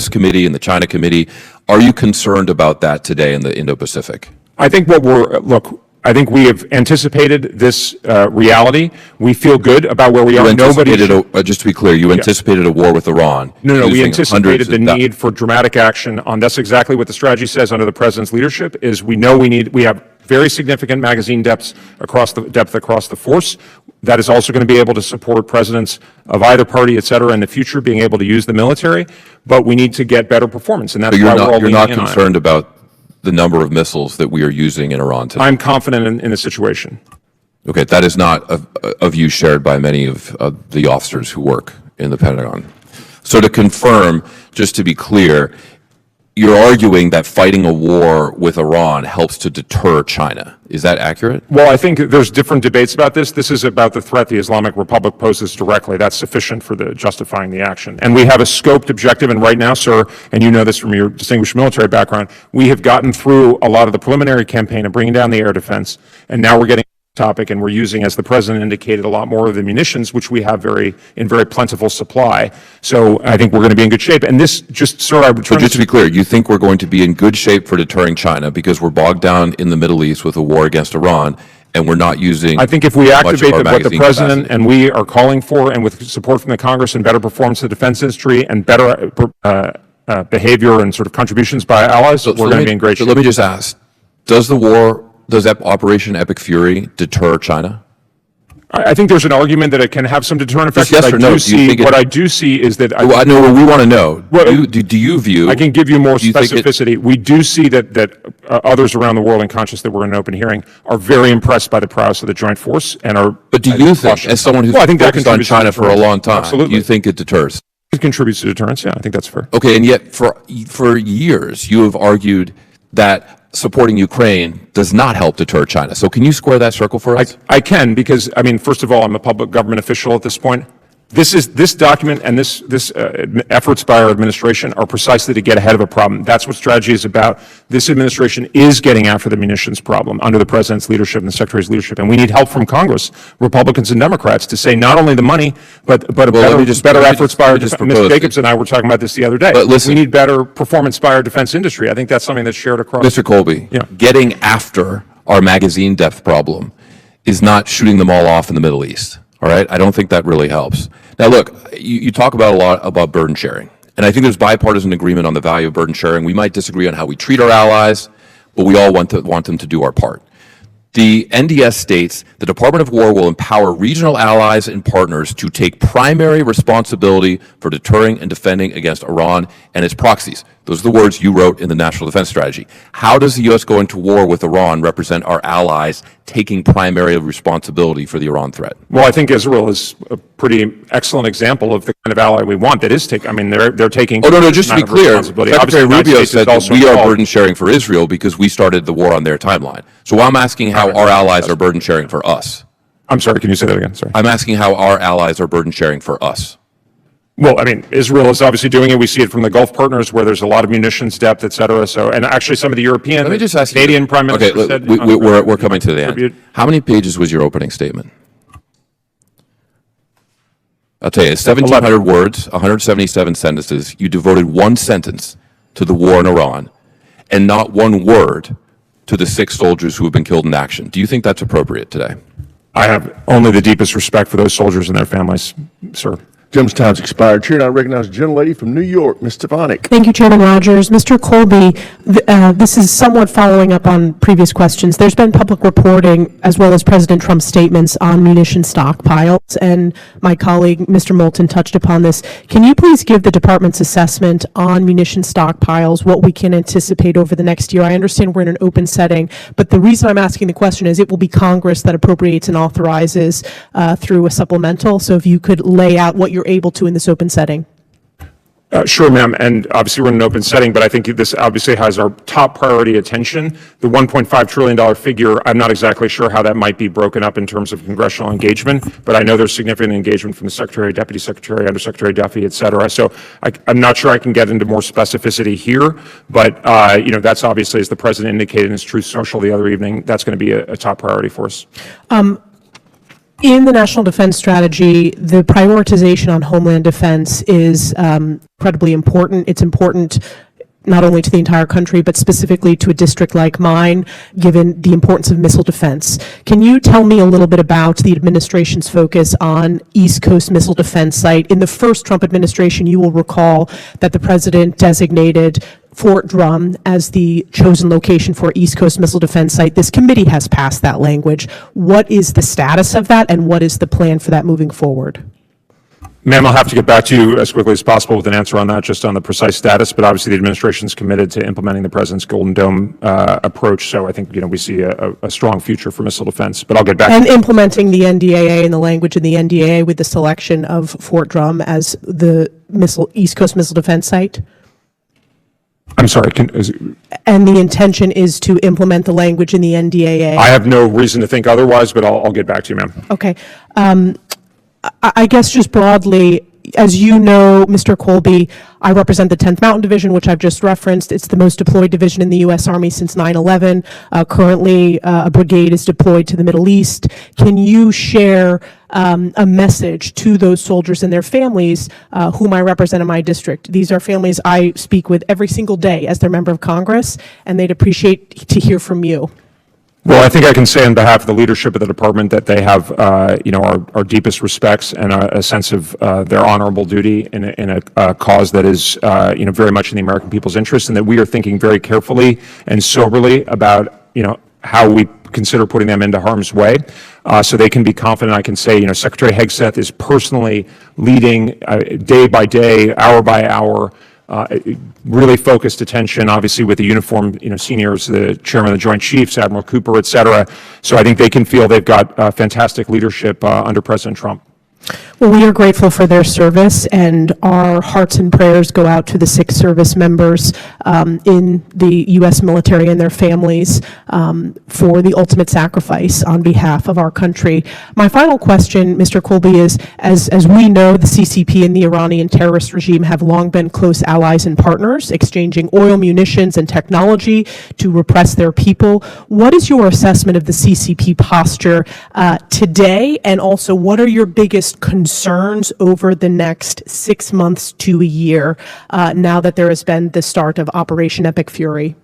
Defense Committee and the China Committee. Are you concerned about that today in the Indo-Pacific? I think I think we have anticipated this reality. We feel good about where we are. Just to be clear, you anticipated a war with Iran. No, we anticipated the need for dramatic action on. That's exactly what the strategy says under the president's leadership. Is we know we have very significant magazine depth across the force. That is also going to be able to support presidents of either party, et cetera, in the future, being able to use the military. But we need to get better performance, and that's why we're all leaning in on it. You're not concerned about the number of missiles that we are using in Iran today? I'm confident in the situation. Okay, that is not a view shared by many of the officers who work in the Pentagon. So to confirm, just to be clear, you're arguing that fighting a war with Iran helps to deter China. Is that accurate? Well, I think there's different debates about this. This is about the threat the Islamic Republic poses directly. That's sufficient for justifying the action. And we have a scoped objective, and right now, sir, and you know this from your distinguished military background, we have gotten through a lot of the preliminary campaign of bringing down the air defense, and now we're getting topic, and we're using, as the president indicated, a lot more of the munitions, which we have in very plentiful supply. So I think we're going to be in good shape. And this, just to be clear, you think we're going to be in good shape for deterring China because we're bogged down in the Middle East with a war against Iran, and we're not using. I think if we activate what the president and we are calling for, and with support from the Congress and better performance of the defense industry and better behavior and sort of contributions by allies, we're going to be in great shape. Let me just ask: Does Operation Epic Fury deter China? I think there's an argument that it can have some deterrent effect. Yes or no? What I do see is that I know what we want to know. Do you view? I can give you more specificity. We do see that others around the world, and conscious that we're in an open hearing, are very impressed by the prowess of the joint force and are. But do you think, as someone who's focused on China for a long time, do you think it deters? It contributes to deterrence. Yeah, I think that's fair. Okay, and yet for years you have argued that supporting Ukraine does not help deter China. So can you square that circle for us? I can, because, I mean, first of all, I'm a public government official at this point. This document and this efforts by our administration are precisely to get ahead of a problem. That's what strategy is about. This administration is getting after the munitions problem under the president's leadership and the secretary's leadership, and we need help from Congress, Republicans and Democrats, to say not only the money, but better efforts by our defense. Ms. Jacobs and I were talking about this the other day. But listen, we need better performance by our defense industry. I think that's something that's shared across. Mr. Colby, getting after our magazine depth problem is not shooting them all off in the Middle East. All right, I don't think that really helps. Now, look, you talk about a lot about burden sharing, and I think there's bipartisan agreement on the value of burden sharing. We might disagree on how we treat our allies, but we all want them to do our part. The NDS states the Department of War will empower regional allies and partners to take primary responsibility for deterring and defending against Iran and its proxies. Those are the words you wrote in the National Defense Strategy. How does the U.S. going to war with Iran represent our allies taking primary responsibility for the Iran threat? Well, I think Israel is a pretty excellent example of the kind of ally we want that is taking. I mean, they're taking. Oh no, just to be clear, Secretary Rubio said that we are burden sharing for Israel because we started the war on their timeline. So I'm asking how our allies are burden sharing for us. I'm sorry. Can you say that again? Sorry. I'm asking how our allies are burden sharing for us. Well, I mean, Israel is obviously doing it. We see it from the Gulf partners where there's a lot of munitions depth, et cetera. So, and actually some of the European, Canadian Prime Minister said. We're coming to the end. How many pages was your opening statement? I'll tell you, it's 1,700 words, 177 sentences. You devoted one sentence to the war in Iran and not one word to the 6 soldiers who have been killed in action. Do you think that's appropriate today? I have only the deepest respect for those soldiers and their families, sir. Jim's time's expired. Chair, and I recognize the gentlelady from New York, Ms. Stefanik. Thank you, Chairman Rogers. Mr. Colby, this is somewhat following up on previous questions. There's been public reporting, as well as President Trump's statements on munition stockpiles, and my colleague, Mr. Moulton, touched upon this. Can you please give the department's assessment on munition stockpiles, what we can anticipate over the next year? I understand we're in an open setting, but the reason I'm asking the question is it will be Congress that appropriates and authorizes through a supplemental. So if you could lay out what you're able to in this open setting. Sure, ma'am. And obviously we're in an open setting, but I think this obviously has our top priority attention. The $1.5 trillion figure, I'm not exactly sure how that might be broken up in terms of congressional engagement, but I know there's significant engagement from the Secretary, Deputy Secretary, Undersecretary Duffy, et cetera. So I'm not sure I can get into more specificity here, but that's obviously, as the President indicated in his Truth Social the other evening, that's going to be a top priority for us. In the National Defense Strategy, the prioritization on Homeland Defense is incredibly important. It's important not only to the entire country, but specifically to a district like mine, given the importance of missile defense. Can you tell me a little bit about the administration's focus on East Coast Missile Defense Site? In the first Trump administration, you will recall that the president designated Fort Drum as the chosen location for East Coast Missile Defense Site. This committee has passed that language. What is the status of that, and what is the plan for that moving forward? Ma'am, I'll have to get back to you as quickly as possible with an answer on that, just on the precise status, but obviously the administration is committed to implementing the president's Golden Dome approach, so I think, we see a strong future for missile defense, but I'll get back to you. And implementing the NDAA and the language in the NDAA with the selection of Fort Drum as the East Coast Missile Defense Site? I'm sorry, And the intention is to implement the language in the NDAA? I have no reason to think otherwise, but I'll get back to you, ma'am. Okay. I guess just broadly, as you know, Mr. Colby, I represent the 10th Mountain Division, which I've just referenced. It's the most deployed division in the U.S. Army since 9/11. Currently, a brigade is deployed to the Middle East. Can you share a message to those soldiers and their families whom I represent in my district? These are families I speak with every single day as their member of Congress, and they'd appreciate to hear from you. Well, I think I can say on behalf of the leadership of the department that they have, our deepest respects and a sense of their honorable duty in a cause that is, very much in the American people's interest, and that we are thinking very carefully and soberly about, how we consider putting them into harm's way, so they can be confident. I can say, Secretary Hegseth is personally leading day by day, hour by hour, really focused attention, obviously, with the uniformed, seniors, the chairman of the Joint Chiefs, Admiral Cooper, et cetera. So I think they can feel they've got fantastic leadership under President Trump. Well, we are grateful for their service, and our hearts and prayers go out to the 6 service members in the U.S. military and their families for the ultimate sacrifice on behalf of our country. My final question, Mr. Colby, is, as we know, the CCP and the Iranian terrorist regime have long been close allies and partners, exchanging oil, munitions, and technology to repress their people. What is your assessment of the CCP posture today, and also what are your biggest concerns over the next 6 months to a year now that there has been the start of Operation Epic Fury?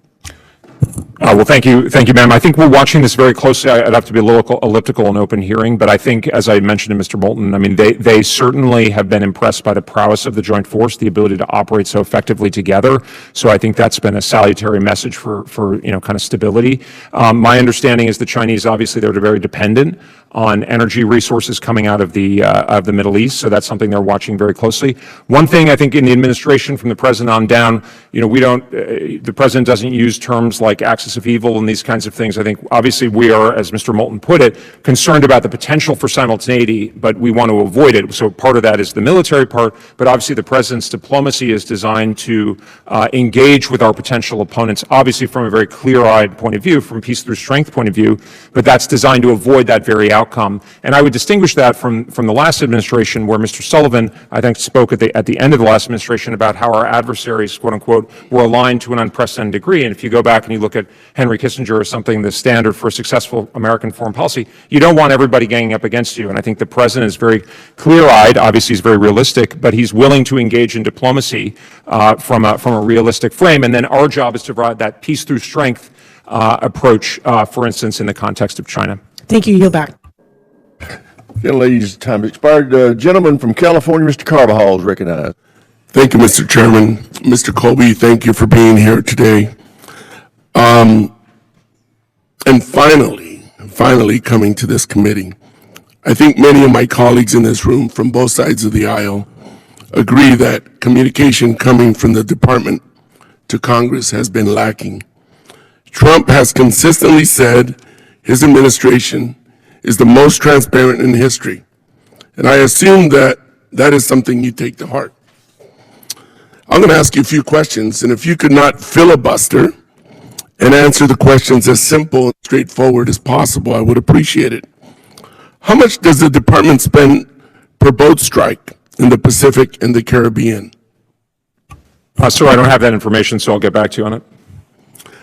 Well, thank you, ma'am. I think we're watching this very closely. I'd have to be a little elliptical in open hearing, but I think, as I mentioned to Mr. Moulton, they certainly have been impressed by the prowess of the joint force, the ability to operate so effectively together. So I think that's been a salutary message for kind of stability. My understanding is the Chinese, obviously, they're very dependent on energy resources coming out of the Middle East, so that's something they're watching very closely. One thing I think in the administration, from the president on down, the president doesn't use terms like axis of evil and these kinds of things. I think obviously we are, as Mr. Moulton put it, concerned about the potential for simultaneity, but we want to avoid it. So part of that is the military part, but obviously the president's diplomacy is designed to engage with our potential opponents, obviously from a very clear-eyed point of view, from peace through strength point of view, but that's designed to avoid that very outcome. And I would distinguish that from the last administration, where Mr. Sullivan, I think, spoke at the end of the last administration about how our adversaries, quote unquote, were aligned to an unprecedented degree. And if you go back and you look at Henry Kissinger or something, the standard for successful American foreign policy, you don't want everybody ganging up against you. And I think the president is very clear-eyed. Obviously, he's very realistic, but he's willing to engage in diplomacy from a realistic frame. And then our job is to provide that peace through strength approach, for instance, in the context of China. Thank you. Yield back. Again, ladies, time has expired. Gentleman from California, Mr. Carbajal, is recognized. Thank you, Mr. Chairman. Mr. Colby, thank you for being here today. And finally coming to this committee. I think many of my colleagues in this room from both sides of the aisle agree that communication coming from the department to Congress has been lacking. Trump has consistently said his administration is the most transparent in history. And I assume that that is something you take to heart. I'm going to ask you a few questions, and if you could not filibuster and answer the questions as simple and straightforward as possible, I would appreciate it. How much does the department spend per boat strike in the Pacific and the Caribbean? Sir, I don't have that information, so I'll get back to you on it.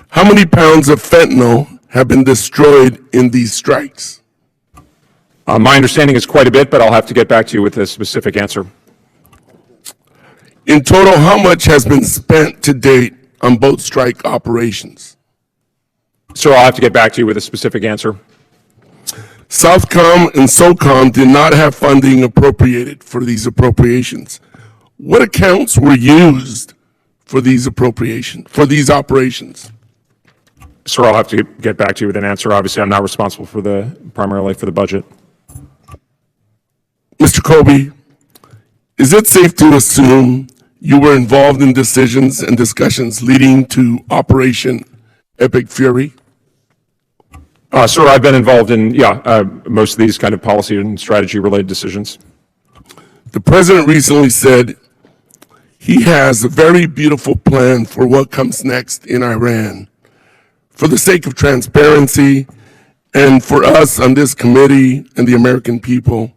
How many pounds of fentanyl have been destroyed in these strikes? My understanding is quite a bit, but I'll have to get back to you with a specific answer. In total, how much has been spent to date on boat strike operations? Sir, I'll have to get back to you with a specific answer. Southcom and SOCOM did not have funding appropriated for these appropriations. What accounts were used for these operations? Sir, I'll have to get back to you with an answer. Obviously, I'm not responsible primarily for the budget. Mr. Colby, is it safe to assume you were involved in decisions and discussions leading to Operation Epic Fury? Sir, I've been involved in, most of these kind of policy and strategy-related decisions. The president recently said he has a very beautiful plan for what comes next in Iran. For the sake of transparency and for us on this committee and the American people,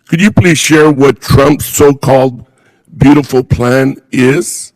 could you please share what Trump's so-called beautiful plan is?